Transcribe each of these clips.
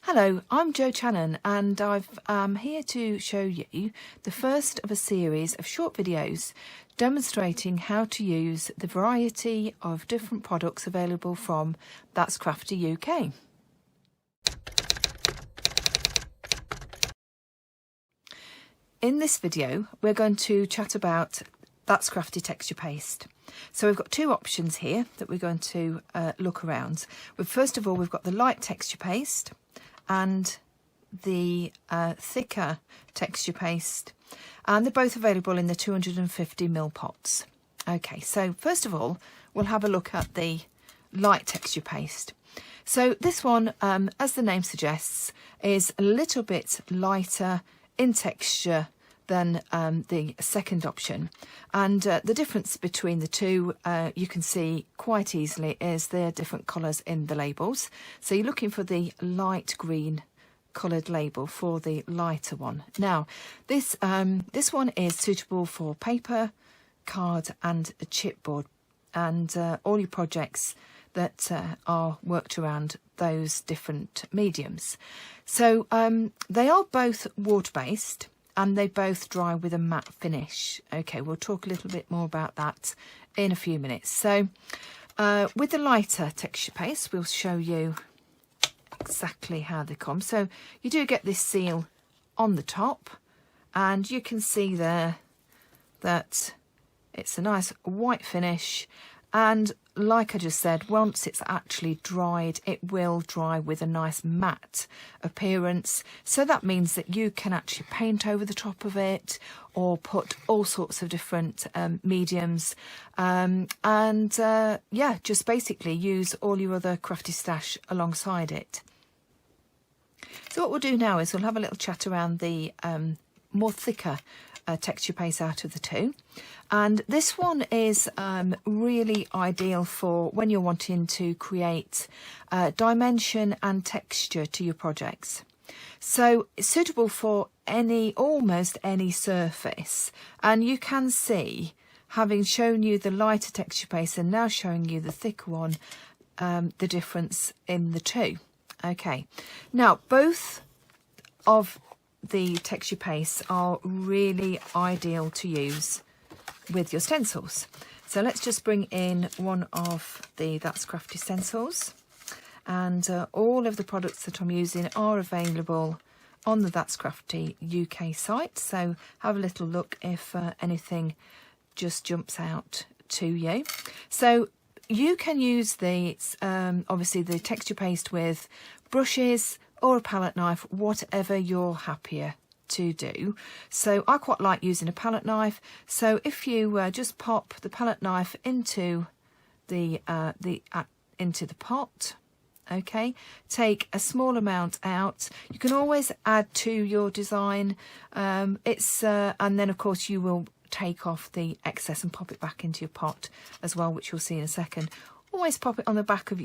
Hello, I'm Jo Channon and I'm here to show you the first of a series of short videos demonstrating how to use the variety of different products available from That's Crafty UK. In this video we're going to chat about That's Crafty texture paste. So we've got two options here that we're going to look around. First of all, we've got the light texture paste and the thicker texture paste, and they're both available in the 250ml pots. Okay, so first of all we'll have a look at the light texture paste. So this one, as the name suggests, is a little bit lighter in texture than the second option, and the difference between the two you can see quite easily is the different colours in the labels. So you're looking for the light green coloured label for the lighter one. Now this one is suitable for paper, card and a chipboard, and all your projects that are worked around those different mediums. So they are both water-based and they both dry with a matte finish. Okay, we'll talk a little bit more about that in a few minutes. So with the lighter texture paste, we'll show you exactly how they come. So you do get this seal on the top, and you can see there that it's a nice white finish, and like I just said, once it's actually dried, it will dry with a nice matte appearance. So that means that you can actually paint over the top of it or put all sorts of different mediums, yeah, just basically use all your other crafty stash alongside it. So what we'll do now is we'll have a little chat around the more thicker texture paste out of the two, and this one is really ideal for when you're wanting to create dimension and texture to your projects. So it's suitable for almost any surface, and you can see, having shown you the lighter texture paste and now showing you the thicker one, the difference in the two. Okay, now both of the texture pastes are really ideal to use with your stencils. So let's just bring in one of the That's Crafty stencils, and all of the products that I'm using are available on the That's Crafty UK site, so have a little look if anything just jumps out to you. So you can use the obviously the texture paste with brushes or a palette knife, whatever you're happier to do. So I quite like using a palette knife. So if you just pop the palette knife into the pot, okay, take a small amount out. You can always add to your design. And then of course you will take off the excess and pop it back into your pot as well, which you'll see in a second. Always pop it on the back of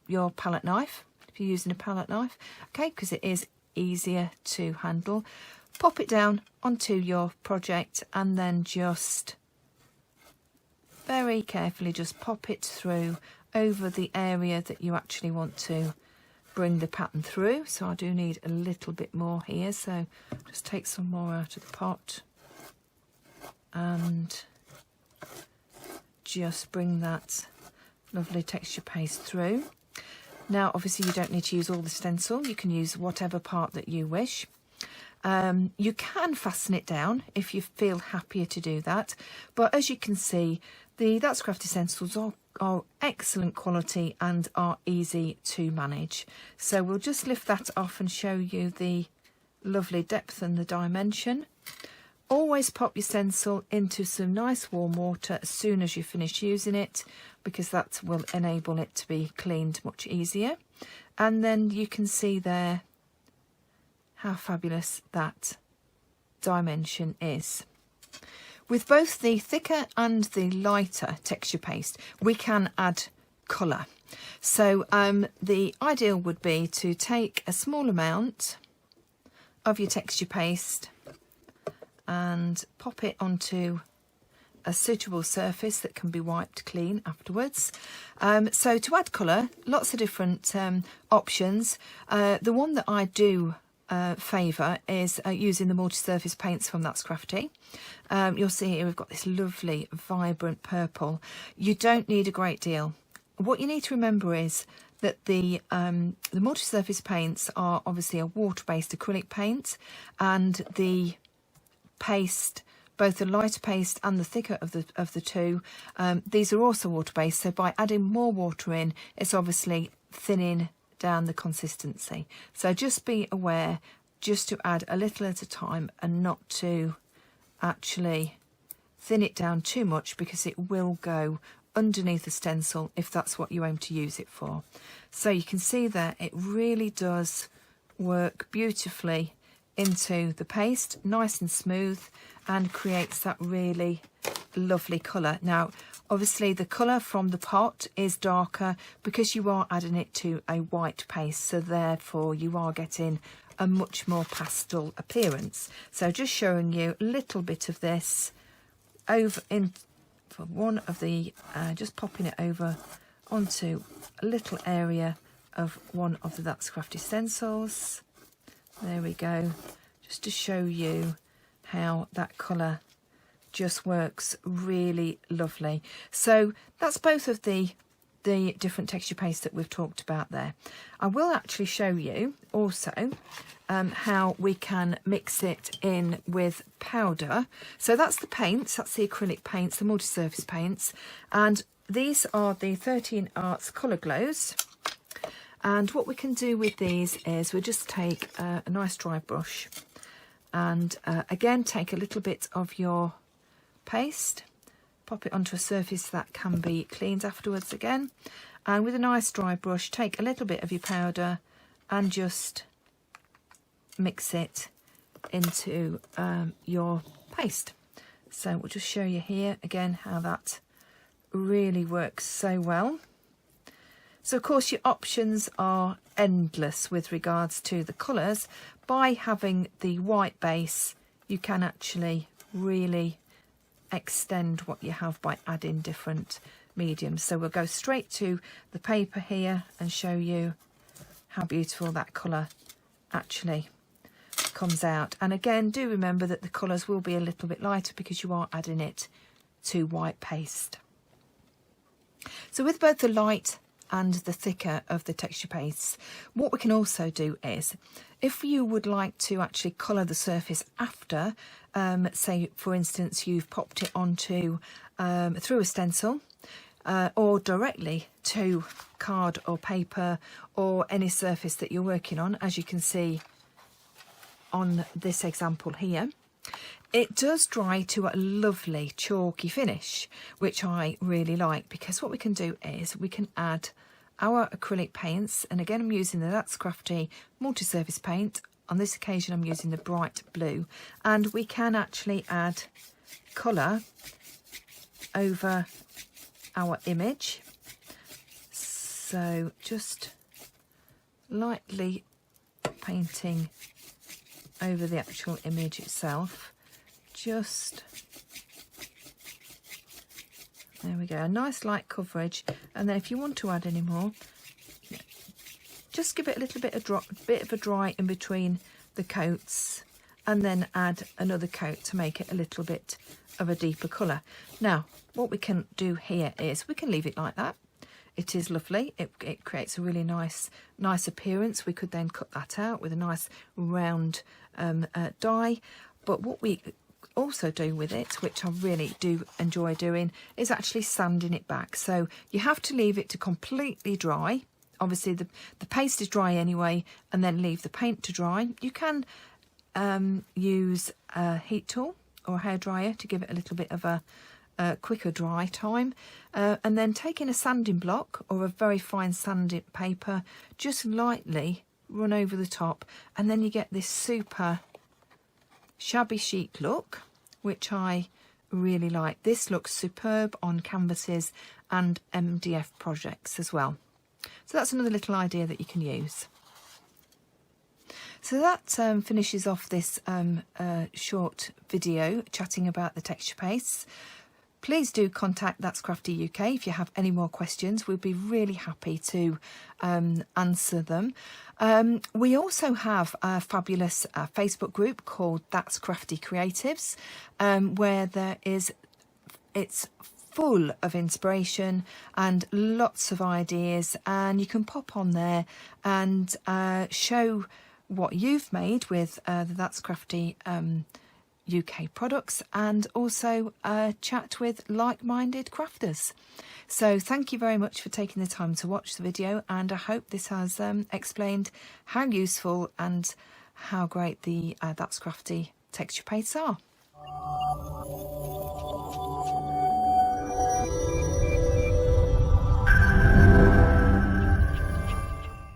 your palette knife if you're using a palette knife, okay, because it is easier to handle. Pop it down onto your project and then just very carefully just pop it through over the area that you actually want to bring the pattern through. So I do need a little bit more here, so just take some more out of the pot and just bring that lovely texture paste through. Now obviously you don't need to use all the stencil, you can use whatever part that you wish. You can fasten it down if you feel happier to do that, but as you can see, the That's Crafty stencils are excellent quality and are easy to manage. So we'll just lift that off and show you the lovely depth and the dimension. Always pop your stencil into some nice warm water as soon as you finish using it, because that will enable it to be cleaned much easier. And then you can see there how fabulous that dimension is. With both the thicker and the lighter texture paste, we can add colour. So the ideal would be to take a small amount of your texture paste and pop it onto a suitable surface that can be wiped clean afterwards. So to add colour, lots of different options. The one that I do favour is using the multi-surface paints from That's Crafty. You'll see here we've got this lovely vibrant purple. You don't need a great deal. What you need to remember is that the multi-surface paints are obviously a water-based acrylic paint, and the paste, both the lighter paste and the thicker of the two, these are also water-based. So by adding more water in, it's obviously thinning down the consistency. So just be aware just to add a little at a time and not to actually thin it down too much, because it will go underneath the stencil if that's what you aim to use it for. So you can see there it really does work beautifully into the paste, nice and smooth, and creates that really lovely colour. Now obviously the colour from the pot is darker because you are adding it to a white paste, so therefore you are getting a much more pastel appearance. So just showing you a little bit of this over in for one of the just popping it over onto a little area of one of the That's Crafty stencils. There we go, just to show you how that colour just works really lovely. So that's both of the different texture pastes that we've talked about there. I will actually show you also how we can mix it in with powder. So that's the paints, that's the acrylic paints, the multi-surface paints, and these are the 13 Arts Colour Glows. And what we can do with these is we'll just take a nice dry brush and again take a little bit of your paste, pop it onto a surface that can be cleaned afterwards again, and with a nice dry brush take a little bit of your powder and just mix it into your paste. So we'll just show you here again how that really works so well. So of course your options are endless with regards to the colours. By having the white base you can actually really extend what you have by adding different mediums. So we'll go straight to the paper here and show you how beautiful that colour actually comes out. And again, do remember that the colours will be a little bit lighter because you are adding it to white paste. So with both the light and the thicker of the texture pastes, what we can also do is, if you would like to actually colour the surface after, say for instance you've popped it onto through a stencil or directly to card or paper or any surface that you're working on, as you can see on this example here, it does dry to a lovely chalky finish, which I really like, because what we can do is we can add our acrylic paints, and again I'm using the That's Crafty multi-surface paint. On this occasion I'm using the bright blue, and we can actually add colour over our image. So just lightly painting over the actual image itself, just there we go, a nice light coverage. And then if you want to add any more, just give it a little bit of a dry in between the coats, and then add another coat to make it a little bit of a deeper colour. Now what we can do here is we can leave it like that. It is lovely, it creates a really nice appearance. We could then cut that out with a nice round die. But what we also do with it, which I really do enjoy doing, is actually sanding it back. So you have to leave it to completely dry. Obviously the paste is dry anyway, and then leave the paint to dry. You can use a heat tool or a hairdryer to give it a little bit of a quicker dry time, and then taking a sanding block or a very fine sanding paper, just lightly run over the top, and then you get this super shabby chic look, which I really like. This looks superb on canvases and MDF projects as well. So that's another little idea that you can use. So that finishes off this short video chatting about the texture pastes. Please do contact That's Crafty UK if you have any more questions. We'd be really happy to answer them. We also have a fabulous Facebook group called That's Crafty Creatives, where it's full of inspiration and lots of ideas, and you can pop on there and show what you've made with the That's Crafty UK products, and also chat with like-minded crafters. So thank you very much for taking the time to watch the video, and I hope this has explained how useful and how great the That's Crafty texture pastes are.